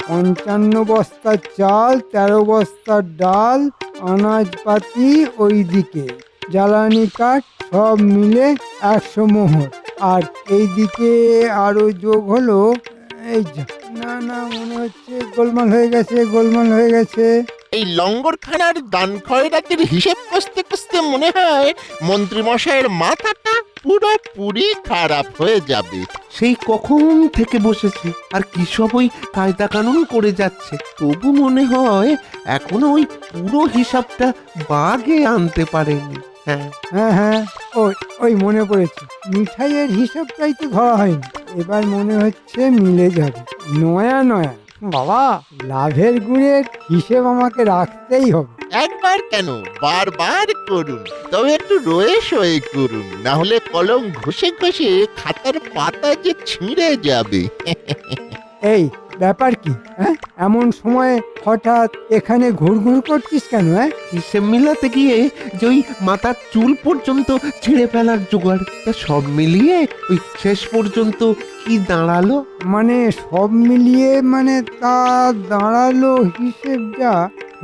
55 বস্তা চাল, 13 বস্তা ডাল, আনাজপাতি ওইদিকে, জ্বালানি কাঠ সব মিলে 100 মোহর। আর এইদিকে আরো যোগ হলো, এই না না, মনে হচ্ছে গোলমাল হয়ে গেছে, গোলমাল হয়ে গেছে। এই লঙ্গরখানার দান খয়রাতির হিসেব কষতে কষতে মনে হয় মন্ত্রী মশাইয়ের মাথাটা পুরোপুরি খারাপ হয়ে যাবে। সেই কখন থেকে বসেছে আর কি সব ওই কায়দা কানুন করে যাচ্ছে, তবু মনে হয় এখনো ওই পুরো হিসাবটা বাগে আনতে পারেনি। হ্যাঁ হ্যাঁ হ্যাঁ, ওই মনে পড়েছে, মিঠাইয়ের হিসাবটাই তো ধরা হয়নি। এবার মনে হচ্ছে মিলে যাবে। নয়া নয়া বাবা, লাভের গুণের হিসেব আমাকে রাখতেই হবে। একবার কেন বারবার করুন, তবে একটু রয়ে সয়ে করুন, না হলে কলম ঘষে ঘষে খাতার পাতা যে ছিঁড়ে যাবে। এই ব্যাপার কি? হ্যাঁ, এমন সময় হঠাৎ এখানে ঘুরঘুর করছিস কেন? হ্যাঁ, হিসেব মিলাতে গিয়ে যে ওই মাথার চুল পর্যন্ত ছিঁড়ে ফেলার জোগাড়, তা সব মিলিয়ে ওই শেষ পর্যন্ত কি দাঁড়ালো? মানে সব মিলিয়ে মানে তা দাঁড়ালো হিসেব যা।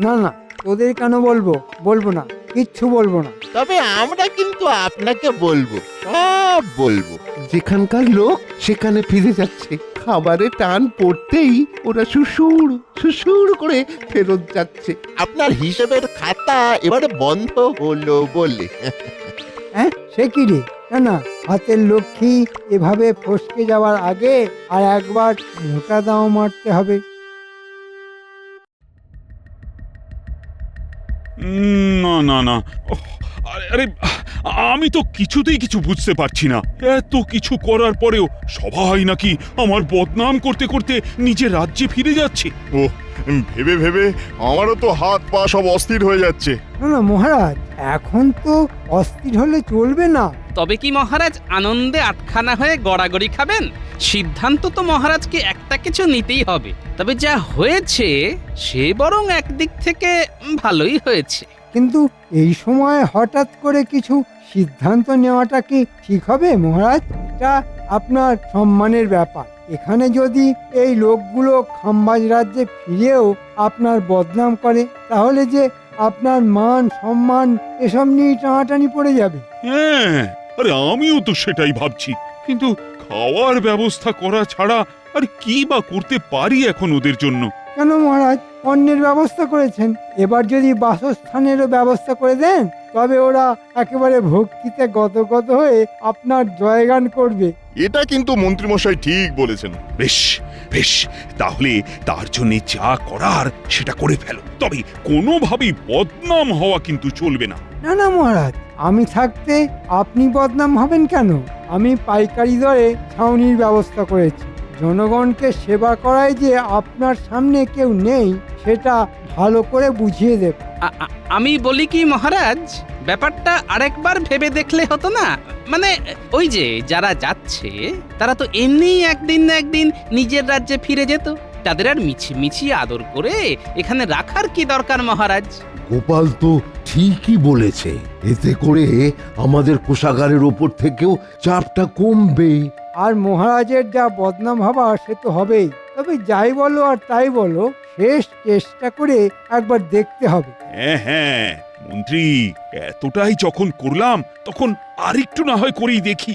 না না, তোদের কেন বলবো? বলবো না, কিচ্ছু বলবো না। তবে আমরা কিন্তু আপনাকে বলবো, সব বলবো। যেখানকার লোক সেখানে ফিরে যাচ্ছে, খাবারে টান পড়তেই ওরা সুসুর সুসুর করে ফেরত যাচ্ছে। আপনার হিসেবের খাতা এবারে বন্ধ হলো বলে। হ্যাঁ, সে কি রে? না না, হাতের লক্ষ্মী এভাবে ফসকে যাওয়ার আগে আর একবার মোটা দাও মারতে হবে। না না না, ওহ, আরে আমি তো কিছুতেই কিছু বুঝতে পারছি না। এত কিছু করার পরেও সবাই নাকি আমার বদনাম করতে করতে নিজের রাজ্যে ফিরে যাচ্ছে। ও ভেবে ভেবে আমারও তো হাত পা সব অস্থির হয়ে যাচ্ছে। না না মহারাজ, এখন তো অস্থির হলে চলবে না। তবে কি মহারাজ আনন্দে আটখানা হয়ে গড়াগড়ি খাবেন? সিদ্ধান্ত তো মহারাজকে একটা কিছু নিতেই হবে। তবে যা হয়েছে সে বরং একদিক থেকে ভালোই হয়েছে। কিন্তু এই সময় হঠাৎ করে কিছু সিদ্ধান্ত নেওয়াটা কি ঠিক হবে মহারাজ? এটা আপনার সম্মানের ব্যাপার। এখানে যদি এই লোকগুলো খাম্বাজ রাজ্যে ফিরেও আপনার বদনাম করে, তাহলে যে আপনার মান সম্মান এসব নিয়ে টানাটানি পড়ে যাবে। হ্যাঁ, আরে আমিও তো সেটাই ভাবছি, কিন্তু খাওয়ার ব্যবস্থা করা ছাড়া আর কি বা করতে পারি এখন ওদের জন্য? কেন মহারাজ, অন্যের ব্যবস্থা করেছেন, এবার যদি বাসস্থানেরও ব্যবস্থা করে দেন, তবে ওরা একেবারে ভক্তিতে গদগদ হয়ে আপনার জয়গান করবে। এটা কিন্তু মন্ত্রীমশাই ঠিক বলেছেন। বেশ বেশ, তাহলে তার জন্য যা করার সেটা করে ফেলো, তবে কোনোভাবেই বদনাম হওয়া কিন্তু চলবে না। না না মহারাজ, আমি থাকতে আপনি বদনাম হবেন কেন? আমি পাইকারি দরে ছাউনির ব্যবস্থা করেছি। জনগণকে সেবা করায় যে আপনার সামনে কেউ নেই, সেটা ভালো করে বুঝিয়ে দেব। আমি বলি কি মহারাজ, ব্যাপারটা আরেকবার ভেবে দেখলে হতো না? মানে ওই যে যারা যাচ্ছে তারা তো এমনিই একদিন না একদিন নিজের রাজ্যে ফিরে যেত, তাদের আর মিছি আদর করে এখানে রাখার কি দরকার মহারাজ? গোপাল তো ঠিকই বলেছে, এতে করে আমাদের কোষাগারের ওপর থেকেও চাপটা কমবে। আর মহারাজের যা বদনাম হবার সে তো হবেই। তবে যাই বলো আর তাই বলো, শেষ চেষ্টা করে একবার দেখতে হবে। হ্যাঁ হ্যাঁ মন্ত্রী, এতটাই যখন করলাম তখন আরেকটু না হয় করেই দেখি।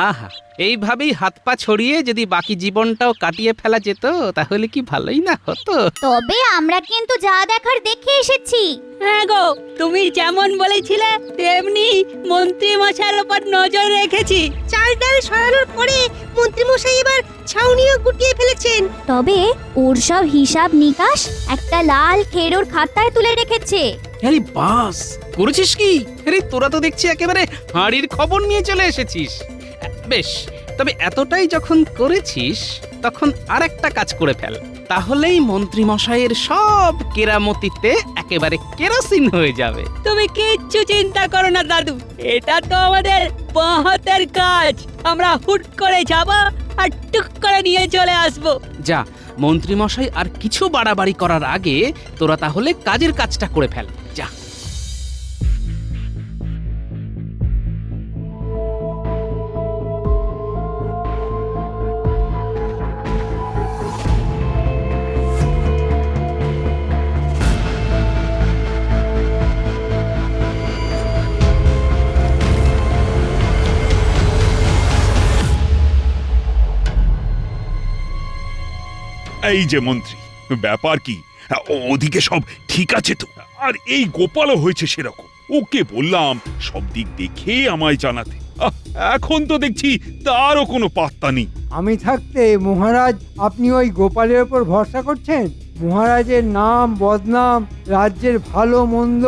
আহা, এইভাবেই হাত পা ছড়িয়ে যদি বাকি জীবনটাও কাটিয়ে ফেলা যেত, তাহলে কি ভালোই না হতো? তবে আমরা কিন্তু যা দেখার দেখে এসেছি। হ্যাঁ গো, তুমি যেমন বলেছিলে তেমনি মন্ত্রী মশাইয়ের উপর নজর রেখেছি। চাল ডাল সরানোর পরে মন্ত্রী মশাই এবার ছাউনিও গুটিয়ে ফেলেছেন। তবে ওর সব হিসাব নিকাশ একটা লাল খেরোর খাতায় তুলে রেখেছে। আরে বাস, করেছিস কি? আরে তোরা তো দেখছি একেবারে হাঁড়ির খবর নিয়ে চলে এসেছিস। বেশ, তবে এতটাই যখন করেছিস তখন আরেকটা কাজ করে ফেল, তাহলেই মন্ত্রী মশাইয়ের সব কেরামতিতে একেবারে কেরোসিন হয়ে যাবে। তুমি কিচ্ছু চিন্তা করো না দাদু, এটা তো আমাদের বাঁ-হাতের কাজ। আমরা হুট করে যাব আর টুক করে নিয়ে চলে আসব। যা, মন্ত্রী মশাই আর কিছু বাড়াবাড়ি করার আগে তোরা তাহলে কাজের কাজটা করে ফেল, যা। এই যে মন্ত্রী, ব্যাপার কি? ওদিকে সব ঠিক আছে তো? আর এই গোপালও হয়েছে সেরকম। ওকে বললাম সব দিক দেখে আমায় জানাতে, এখন তো দেখছি তারও কোনো পাত্তা নেই। আমি থাকতে মহারাজ আপনি ওই গোপালের উপর ভরসা করছেন? মহারাজের নাম বদনাম, রাজ্যের ভালো মন্দ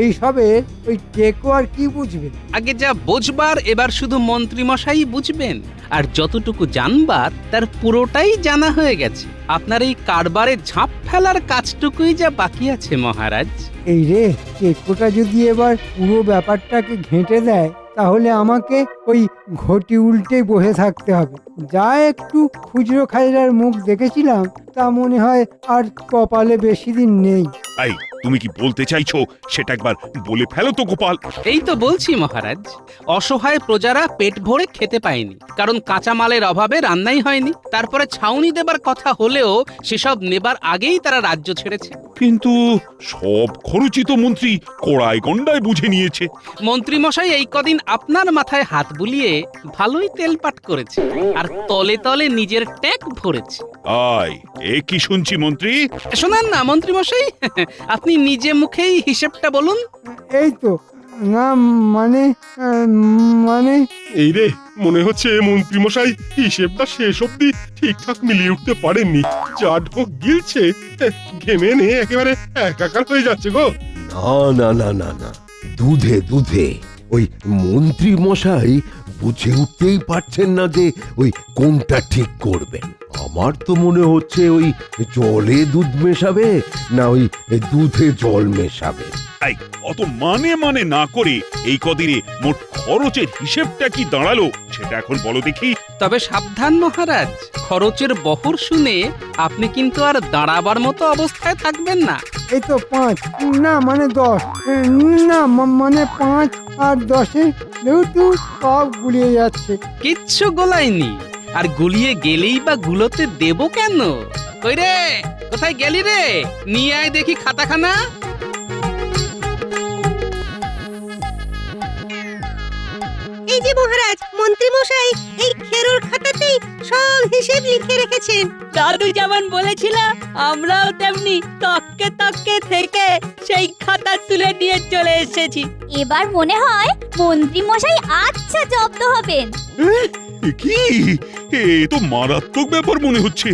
এইসবে ওই টেকো আর কি বুঝবে? আগে যা বুঝবার এবার শুধু মন্ত্রীমশাই বুঝবেন, আর যতটুকু জানবার তার পুরোটাই জানা হয়ে গেছে। আপনার এই কারবারে ঝাঁপ ফেলার কাজটুকুই যা বাকি আছে মহারাজ। এই রে, টেকোটা যদি এবার পুরো ব্যাপারটাকে ঘেঁটে দেয় তাহলে আমাকে ওই ঘটি উল্টে বসে থাকতে হবে। যা একটু খুচরো খাজরার মুখ দেখেছিলাম তা মনে হয় আর কপালে বেশি দিন নেই। এই তুমি কি বলতে চাইছো সেটা একবার বলে ফেলো তো গোপাল। এই তো বলছি মহারাজ, অসহায় প্রজারা পেট ভরে খেতে পায়নি, কারণ কাঁচামালের অভাবে রান্নাই হয়নি। তারপরে ছাউনি দেবার কথা হলেও সেসব নেবার আগেই তারা রাজ্য ছেড়েছে। কিন্তু সব খরচই তো মন্ত্রী কড়াই গন্ডায় বুঝে নিয়েছে। মন্ত্রীমশাই এই কদিন আপনার মাথায় হাত বুলিয়ে ভালোই তেলপাট করেছে, আর তলে তলে নিজের ট্যাগ ভরেছে। আয়, এ কি শুনছি মন্ত্রী? শোনান না মন্ত্রীমশাই, আপনি নিজে মুখেই হিসেবটা বলুন। এই তো না, মানে এই রে, মনে হচ্ছে মন্ত্রীমশাই হিসেবটা শেষ অব্দি ঠিকঠাক মিলিয়ে উঠতে পারেননি। যা ঢোক গিলছে, ঘেমে নে একেবারে একাকার হয়ে যাচ্ছে গো। না না না না না, দুধে দুধে ওই মন্ত্রী মশাই বুঝে উঠতেই পারছেন না যে ওই কোনটা ঠিক করবেন। আমার তো মনে হচ্ছে ওই জলে দুধ মেশাবে না ওই দুধে জল মেশাবে। এই অত মানে না করে এই কদিনে মোট খরচের হিসেবটা কি দাঁড়ালো সেটা এখন বলো দেখি। তবে সাবধান মহারাজ, খরচের বহর শুনে আপনি কিন্তু আর দাঁড়াবার মতো অবস্থায় থাকবেন না। এই তো 5 না মানে 10 না মানে 5 আর 10-এ যেহেতু সব গুলিয়ে যাচ্ছে। কিচ্ছু গোলায়নি, আর গুলিয়ে গেলেই বা গুলোতে দেব কেন? কই রে, কোথায় গেলি রে? নিয়ে আয় দেখি খাতাখানা। এই যে মহারাজ, মন্ত্রী মশাই এই খেরোর খাতাতেই সব হিসেব লিখে রেখেছেন। দাদু যেমন বলেছিল, আমরাও তেমনি তককে তককে থেকে সেই খাতা তুলে নিয়ে চলে এসেছি। এবার মনে হয় মন্ত্রী মশাই আচ্ছা জব্দ হবেন। কি এ তো মারাত্মক ব্যাপার মনে হচ্ছে।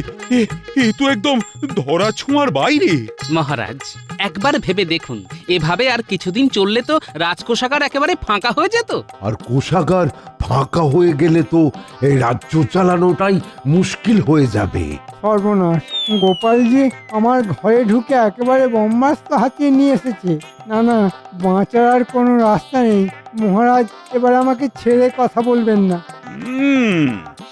এ তো একদম ধরা ছোঁয়ার বাইরে। মহারাজ, একবার ভেবে দেখুন, এভাবে আর কিছুদিন চললে তো রাজকোষাগার একেবারে ফাঁকা হয়ে যেত। আর কোষাগার ফাঁকা হয়ে গেলে তো এই রাজ্য চালানোটাই মুশকিল হয়ে যাবে। সর্বনাশ, গোপাল যে আমার ঘরে ঢুকে একেবারে ব্রহ্মাস্ত্র হাতিয়ে নিয়ে এসেছে। না না, বাঁচার আর কোনো রাস্তা নেই। মহারাজ এবার আমাকে ছেড়ে কথা বলবেন না।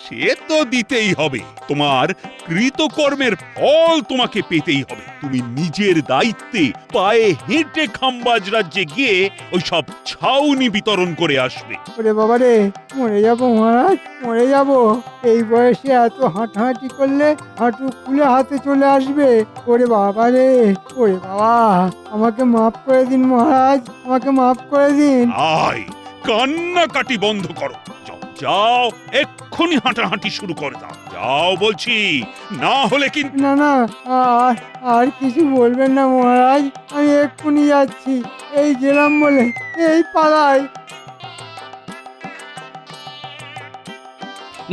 সে তো দিতেই হবে। তোমার কৃতকর্মের ফল তোমাকে পেতেই হবে। তুমি নিজের দায়িত্বে পায়ে হেঁটে খাম্বাজ রাজ্যে গিয়ে ওই সব ছাউনি বিতরণ করে আসবে। ওরে বাবা রে, মরে যাবো মহারাজ, মরে যাব। এই বয়সে এত হাঁটাহাঁটি করলে হাঁটু খুলে হাতে চলে আসবে। ওরে বাবা রে, ওরে বাবা, আমাকে মাফ করে দিন মহারাজ, আমাকে মাফ করে দিন। আয়, কান্নাকাটি বন্ধ করো। যাও, এক্ষুনি হাঁটাহাঁটি শুরু করে দাও। যাও বলছি, না হলে কিন্তু। না না, আর কিছু বলবেন না মহারাজ, আমি এক্ষুনি যাচ্ছি। এই গেলাম বলে এই পালাই।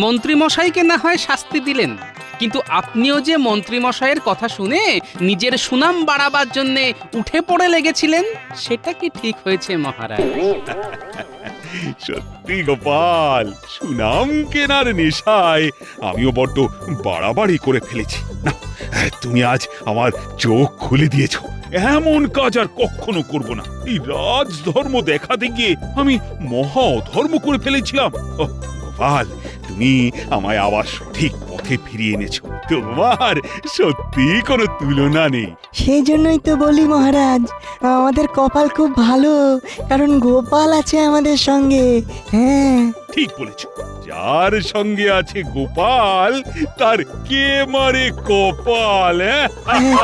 মন্ত্রীমশাইকে না হয় শাস্তি দিলেন, কিন্তু আপনিও যে মন্ত্রীমশাইয়ের কথা শুনে নিজের সুনাম বাড়াবার জন্য উঠে পড়ে লেগেছিলেন, সেটা কি ঠিক হয়েছে মহারাজ? সত্যি গোপাল, সুনাম কেনার নেশায় আমিও বড্ড বাড়াবাড়ি করে ফেলেছি। না, তুমি আজ আমার চোখ খুলে দিয়েছো। এমন কাজ আর কখনো করব না। এই রাজধর্ম দেখাতে গিয়ে আমি মহা অধর্ম করে ফেলেছিলাম। গোপাল, তুমি আমায় আবার সঠিক পথে ফিরিয়ে এনেছো। তোমার সত্যি কোনো তুলনা নেই। সেই জন্যই তো বলি মহারাজ, আমাদের কপাল খুব ভালো, কারণ গোপাল আছে আমাদের সঙ্গে। হ্যাঁ, ঠিক বলেছ। যার সঙ্গে আছে গোপাল, তার কে মারে কপাল। হ্যাঁ